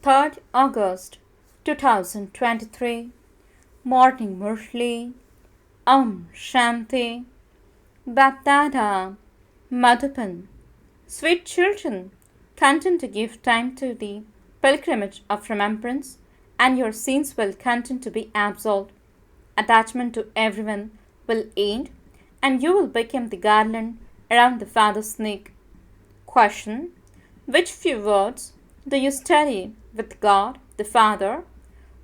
3rd August 2023. Morning Murli. Om Shanti. BapDada. Madhupan. Sweet children, continue to give time to the pilgrimage of remembrance, and your sins will continue to be absolved. Attachment to everyone will end, and you will become the garland around the father's neck. Question: which few words do you study with God the Father?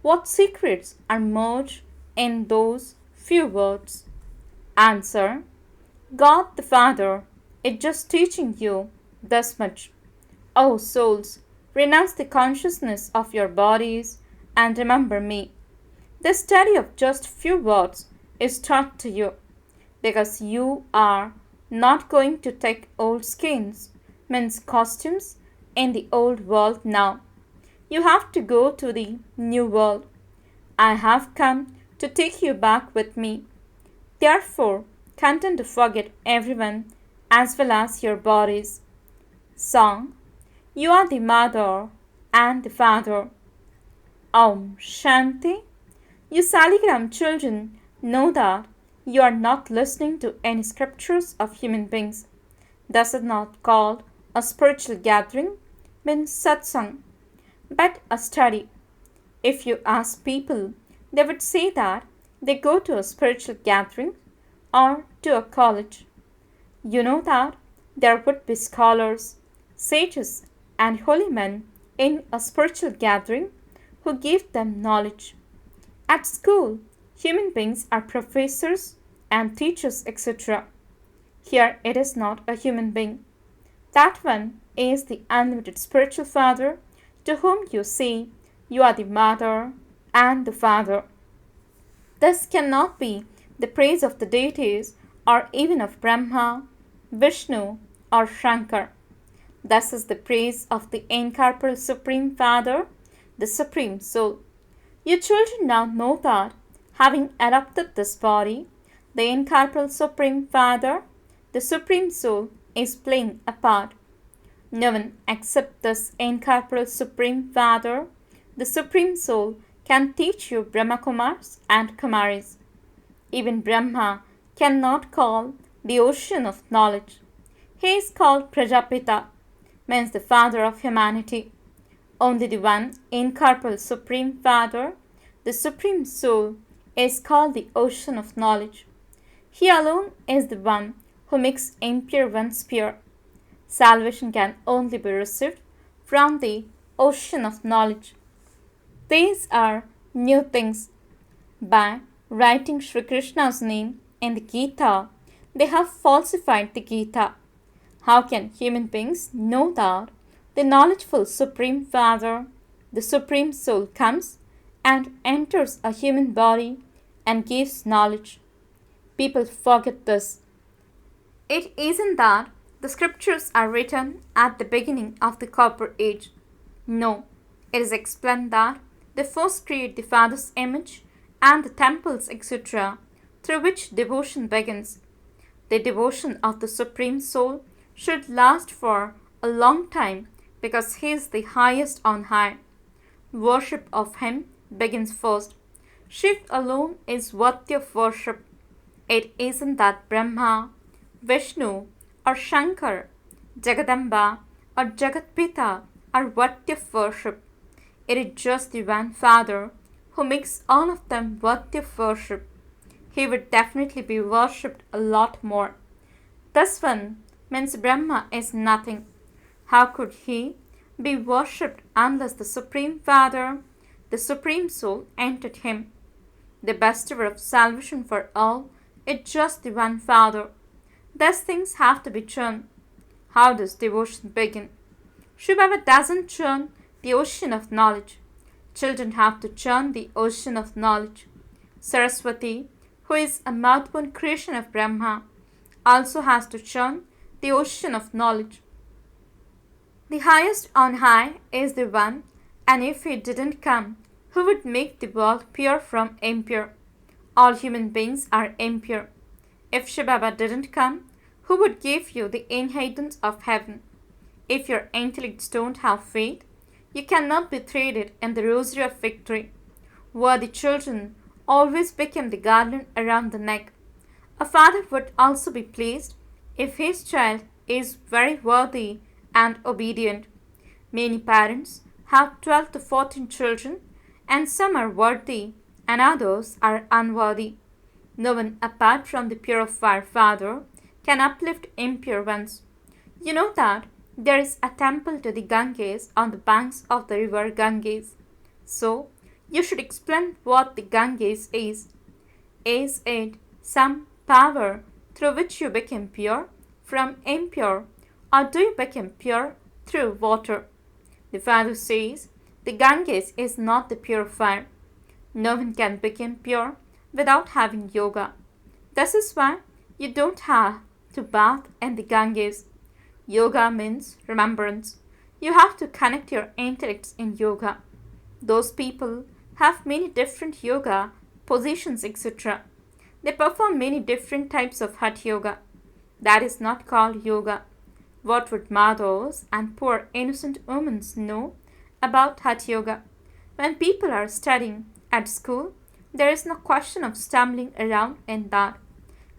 What secrets are merged in those few words? Answer: God the Father is just teaching you thus much. O souls, renounce the consciousness of your bodies and remember me. The study of just few words is taught to you because you are not going to take old skins, means costumes, in the old world now. You have to go to the new world. I have come to take you back with me. Therefore, continue to forget everyone as well as your bodies. Song: You are the mother and the father. Om Shanti. You Saligram children know that you are not listening to any scriptures of human beings. This is not called a spiritual gathering, means satsang, but a study. If you ask people, they would say that they go to a spiritual gathering or to a college. You know that there would be scholars, sages, and holy men in a spiritual gathering who give them knowledge. At school, human beings are professors and teachers, etc. Here it is not a human being. That one is the unlimited spiritual father to whom you say you are the mother and the father. This cannot be the praise of the deities or even of Brahma, Vishnu, or Shankar. This is the praise of the incorporeal Supreme Father, the Supreme Soul. You children now know that, having adopted this body, the incorporeal Supreme Father, the Supreme Soul, is playing a part. No one except this incorporeal Supreme Father, the Supreme Soul, can teach you Brahma Kumaris and Kumaris. Even Brahma cannot call the ocean of knowledge. He is called Prajapita, means the father of humanity. Only the one incorporeal Supreme Father, the Supreme Soul, is called the ocean of knowledge. He alone is the one who makes impure ones pure. Salvation can only be received from the ocean of knowledge. These are new things. By writing Sri Krishna's name in the Gita, they have falsified the Gita. How can human beings know that the knowledgeful Supreme Father, the Supreme Soul, comes and enters a human body and gives knowledge? People forget this. It isn't that the scriptures are written at the beginning of the copper age. No, it is explained that they first create the Father's image and the temples, etc., through which devotion begins. The devotion of the Supreme Soul should last for a long time because He is the highest on high. Worship of Him begins first. Shiv alone is worthy of worship. It isn't that Brahma, Vishnu, or Shankar, Jagadamba, or Jagatpita are worthy of worship. It is just the one Father who makes all of them worthy of worship. He would definitely be worshipped a lot more. This one means Brahma is nothing. How could he be worshipped unless the Supreme Father, the Supreme Soul, entered him? The bestower of salvation for all is just the one Father. These things have to be churned. How does devotion begin? Shivbaba doesn't churn the ocean of knowledge. Children have to churn the ocean of knowledge. Saraswati, who is a mouth-born creation of Brahma, also has to churn the ocean of knowledge. The highest on high is the one, and if he didn't come, who would make the world pure from impure? All human beings are impure. If Shivbaba didn't come, who would give you the inheritance of heaven? If your intellects don't have faith, You cannot be threaded in the rosary of victory. Worthy children always become the garland around the neck. A father would also be pleased if his child is very worthy and obedient. Many parents have 12 to 14 children, and some are worthy and others are unworthy. No one apart from the purifier Father can uplift impure ones. You know that there is a temple to the Ganges on the banks of the river Ganges. So, you should explain what the Ganges is. Is it some power through which you become pure from impure, or do you become pure through water? The Father says the Ganges is not the purifier. No one can become pure without having yoga. This is why you don't have to bath in the Ganges. Yoga means remembrance. You have to connect your intellects in yoga. Those people have many different yoga positions, etc. They perform many different types of Hatha yoga. That is not called yoga. What would mothers and poor innocent women know about Hatha yoga? When people are studying at school, there is no question of stumbling around in that.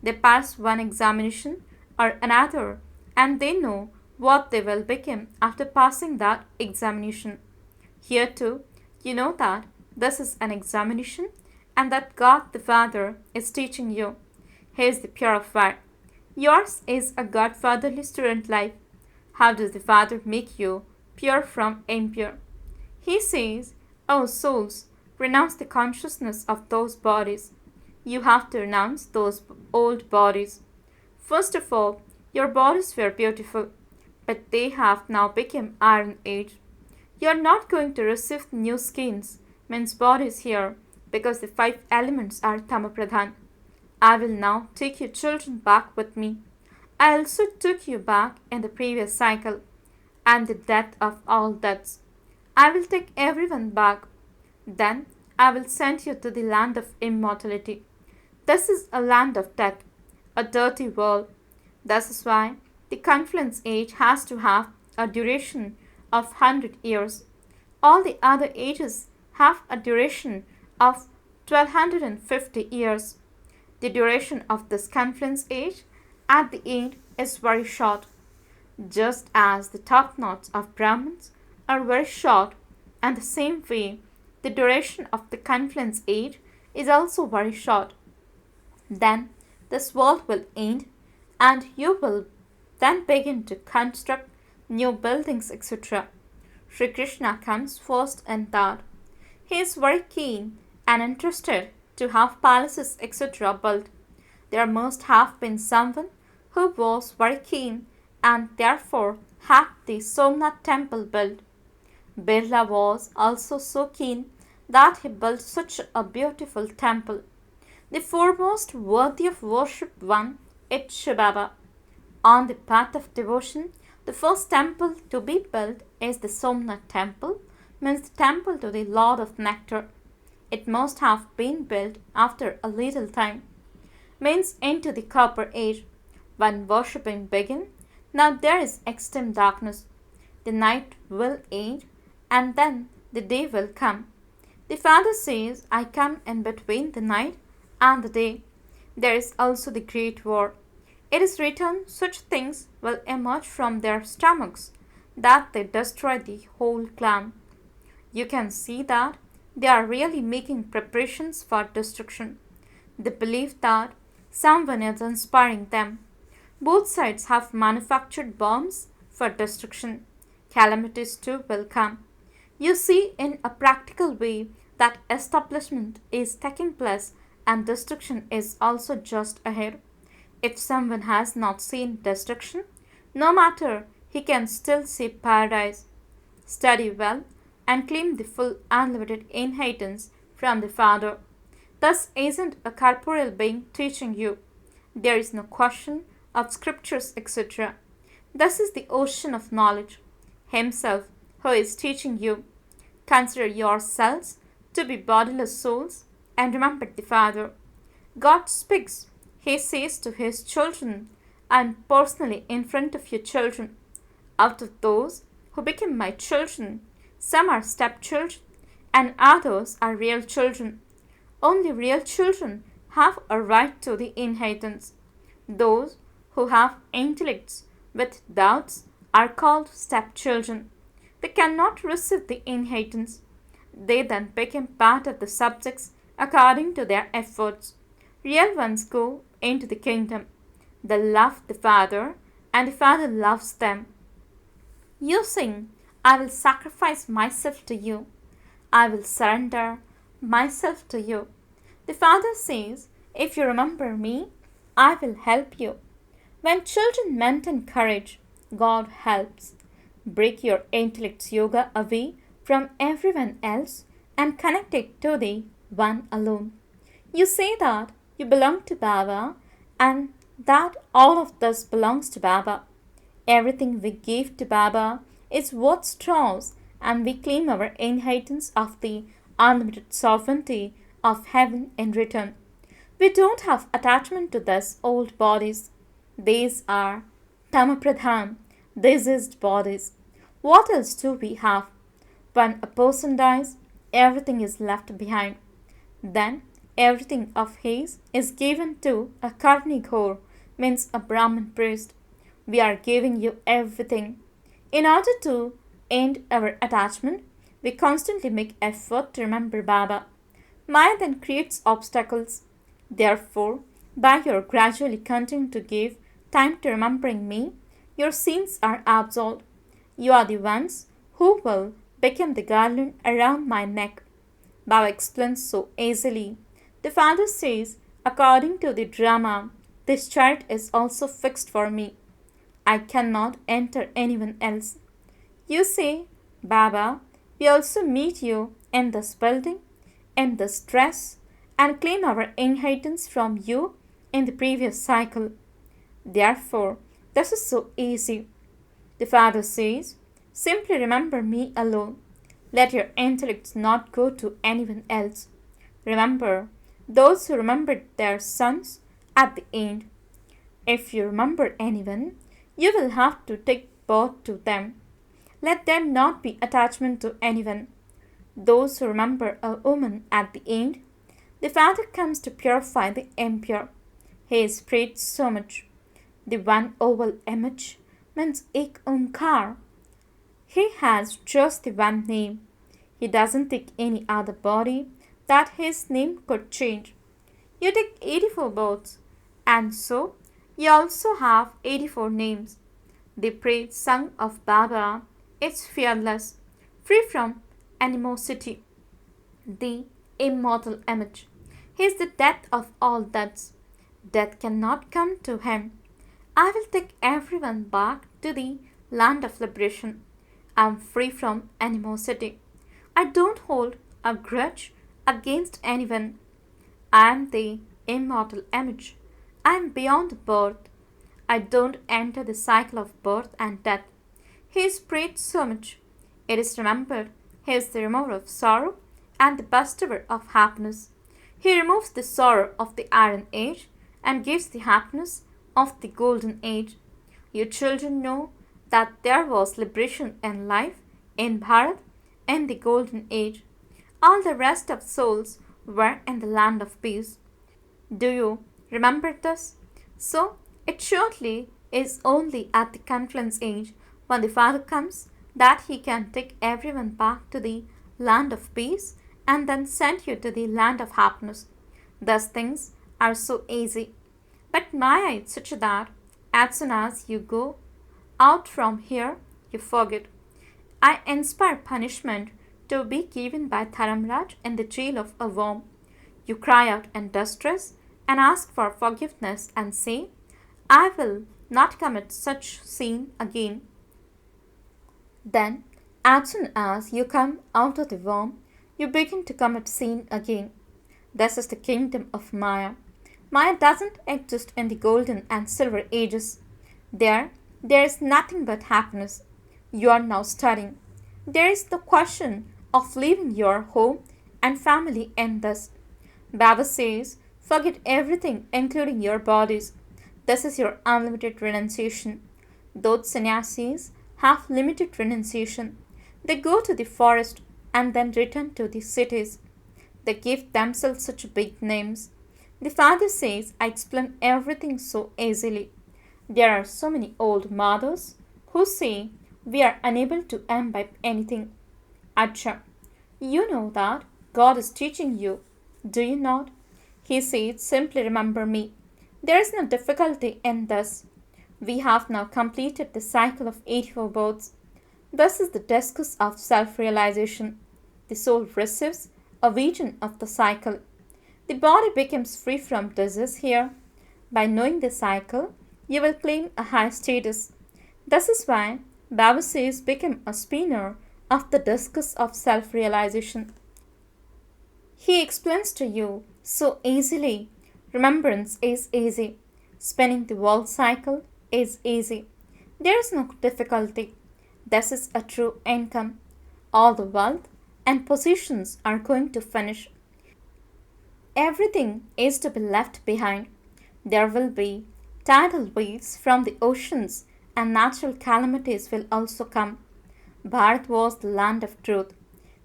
They pass one examination or another and they know what they will become after passing that examination. Here too, you know that this is an examination and that God the Father is teaching you. He is the purifier. Yours is a godfatherly student life. How does the Father make you pure from impure? He says, "O souls, renounce the consciousness of those bodies." You have to renounce those old bodies. First of all, your bodies were beautiful, but they have now become iron age. You are not going to receive new skins, means bodies here, because the 5 elements are Tamapradhan. I will now take your children back with me. I also took you back in the previous cycle. I am the death of all deaths. I will take everyone back. Then I will send you to the land of immortality. This is a land of death, a dirty world. This is why the confluence age has to have a duration of 100 years. All the other ages have a duration of 1250 years. The duration of this confluence age at the end is very short. Just as the top knots of Brahmins are very short, and the same way the duration of the confluence age is also very short. Then this world will end and you will then begin to construct new buildings, etc. Sri Krishna comes first in that. He is very keen and interested to have palaces, etc. built. There must have been someone who was very keen and therefore had the Somnath temple built. Birla was also so keen that he built such a beautiful temple. The foremost worthy of worship one is Shivbaba. On the path of devotion, the first temple to be built is the Somnath temple, means the temple to the Lord of Nectar. It must have been built after a little time, means into the copper age. When worshipping began, now there is extreme darkness. The night will end and then the day will come. The Father says, I come in between the night and the day. There is also the great war. It is written, such things will emerge from their stomachs, that they destroy the whole clan. You can see that they are really making preparations for destruction. They believe that someone is inspiring them. Both sides have manufactured bombs for destruction. Calamities too will come. You see in a practical way that establishment is taking place and destruction is also just ahead. If someone has not seen destruction, no matter, he can still see paradise. Study well and claim the full unlimited inheritance from the Father. Thus isn't a corporeal being teaching you. There is no question of scriptures, etc. This is the ocean of knowledge, Himself who is teaching you. Consider yourselves to be bodiless souls and remember the Father. God speaks. He says to His children, I am personally in front of your children. Out of those who become my children, Some are stepchildren and others are real children. Only real children have a right to the inheritance. Those who have intellects with doubts are called stepchildren. They cannot receive the inheritance. They then become part of the subjects according to their efforts. Real ones go into the kingdom. They love the Father and the Father loves them. You sing, I will sacrifice myself to you. I will surrender myself to you. The Father says, if you remember me, I will help you. When children maintain courage, God helps. Break your intellect's yoga away from everyone else and connect it to the one alone. You say that you belong to Baba and that all of this belongs to Baba. Everything we give to Baba is what's ours, and we claim our inheritance of the unlimited sovereignty of heaven in return. We don't have attachment to these old bodies. These are Tamapradhan, diseased bodies. What else do we have? When a person dies, everything is left behind. Then everything of his is given to a Karnighor, means a Brahmin priest. We are giving you everything. In order to end our attachment, we constantly make effort to remember Baba. Maya then creates obstacles. Therefore, by your gradually continuing to give time to remembering me, your sins are absolved. You are the ones who will become the garland around my neck. Baba explains so easily. The Father says, according to the drama, this chariot is also fixed for me. I cannot enter anyone else. You say, Baba, we also meet you in this building, in this dress, and claim our inheritance from you in the previous cycle. Therefore, this is so easy. The Father says, simply remember me alone. Let your intellects not go to anyone else. Remember those who remembered their sons at the end. If you remember anyone, you will have to take birth to them. Let there not be attachment to anyone. Those who remember a woman at the end, the Father comes to purify the impure. He is prayed so much. The one oval image means Ek Omkar. He has just the one name. He doesn't take any other body that his name could change. You take 84 births, and so you also have 84 names. The praise sung of Baba is fearless, free from animosity. The immortal image. He is the death of all deaths. Death cannot come to him. I will take everyone back to the land of liberation. I am free from animosity. I don't hold a grudge against anyone. I am the immortal image. I am beyond birth. I don't enter the cycle of birth and death. He is prayed so much. It is remembered he is the remover of sorrow and the bestower of happiness. He removes the sorrow of the Iron Age and gives the happiness of the Golden Age. You children know that there was liberation in life in Bharat in the Golden Age. All the rest of souls were in the land of peace. Do you remember this? So, it surely is only at the confluence age, when the Father comes, that he can take everyone back to the land of peace and then send you to the land of happiness. Thus things are so easy. But Maya is such that as soon as you go out from here, you forget. I inspire punishment to be given by Dharamraj in the jail of a worm. You cry out in distress and ask for forgiveness and say, I will not commit such sin again. Then, as soon as you come out of the worm, you begin to commit sin again. This is the kingdom of Maya. Maya doesn't exist in the golden and silver ages. There is nothing but happiness. You are now studying. There is the question of leaving your home and family in this. Baba says, forget everything including your bodies. This is your unlimited renunciation. Those sannyasis have limited renunciation. They go to the forest and then return to the cities. They give themselves such big names. The father says, I explain everything so easily. There are so many old mothers who say we are unable to imbibe anything. Acha, you know that God is teaching you, do you not? He said, simply remember me. There is no difficulty in this. We have now completed the cycle of 84 births. This is the discus of self-realization. The soul receives a vision of the cycle. The body becomes free from disease here. By knowing the cycle, you will claim a high status. This is why Baba says become a spinner of the discus of self-realization. He explains to you so easily. Remembrance is easy. Spinning the world cycle is easy. There is no difficulty. This is a true income. All the wealth and possessions are going to finish. Everything is to be left behind. There will be tidal waves from the oceans and natural calamities will also come. Bharat was the land of truth.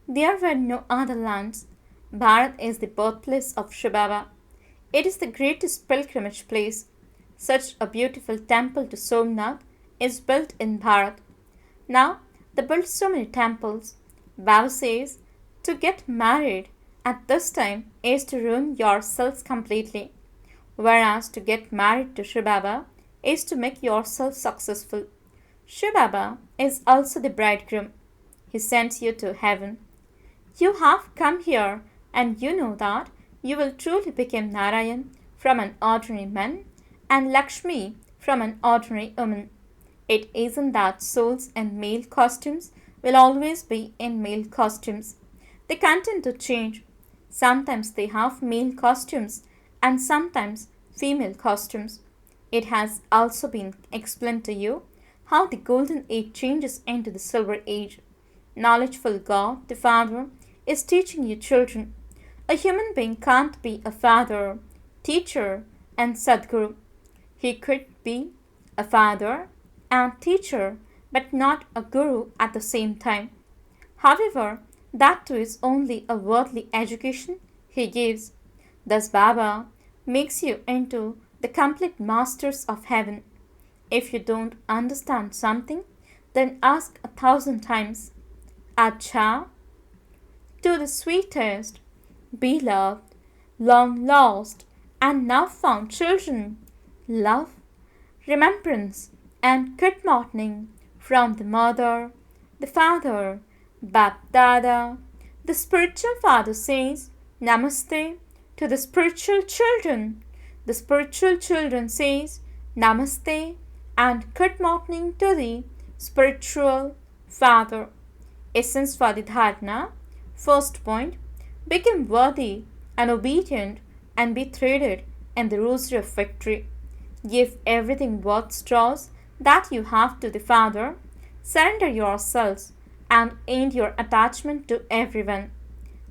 There were no other lands. Bharat is the birthplace of shivbaba. It is the greatest pilgrimage place. Such a beautiful temple to Somnath is built in Bharat. Now, they built so many temples. Baba says, to get married at this time is to ruin yourselves completely, whereas to get married to shivbaba is to make yourself successful. Shivbaba is also the bridegroom. He sends you to heaven. You have come here and you know that you will truly become Narayan from an ordinary man and Lakshmi from an ordinary woman. It isn't that souls in male costumes will always be in male costumes. They continue to change. Sometimes they have male costumes and sometimes female costumes. It has also been explained to you how the golden age changes into the silver age. Knowledgeful God, the Father, is teaching you children. A human being can't be a father, teacher, and Sadguru. He could be a father and teacher, but not a guru at the same time. However, that too is only a worldly education he gives. Thus Baba makes you into the complete masters of heaven. If you don't understand something, then ask 1,000 times. Acha, to the sweetest, beloved, long lost, and now found children, love, remembrance, and good morning from the mother, the father, BapDada. The spiritual father says, Namaste to the spiritual children. The spiritual children says, Namaste and good morning to the spiritual father. Essence for the dharana. First point, become worthy and obedient and be threaded in the rosary of victory. Give everything worth straws that you have to the Father. Surrender yourselves and end your attachment to everyone.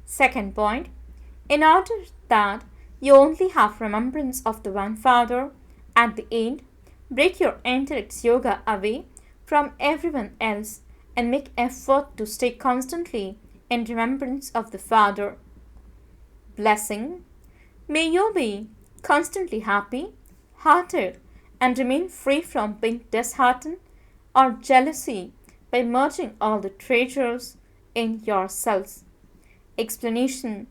Second point, in order that you only have remembrance of the one Father, at the end, break your intellect's yoga away from everyone else and make effort to stay constantly in remembrance of the Father. Blessing. May you be constantly happy, hearted, and remain free from being disheartened or jealousy by merging all the treasures in yourselves. Explanation.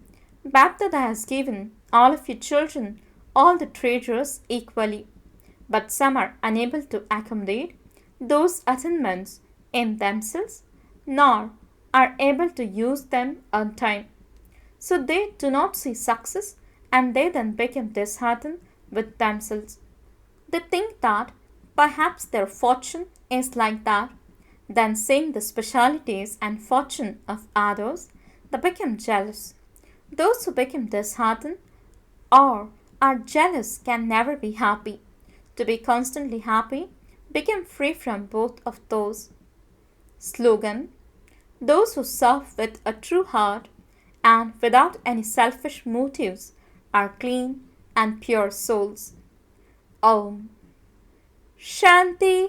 BapDada has given all of your children all the treasures equally, but some are unable to accommodate those attainments in themselves, nor are able to use them on time. So they do not see success and they then become disheartened with themselves. They think that perhaps their fortune is like that. Then seeing the specialities and fortune of others, they become jealous. Those who become disheartened or are jealous can never be happy. To be constantly happy, become free from both of those. Slogan. Those who serve with a true heart and without any selfish motives are clean and pure souls. Om Shanti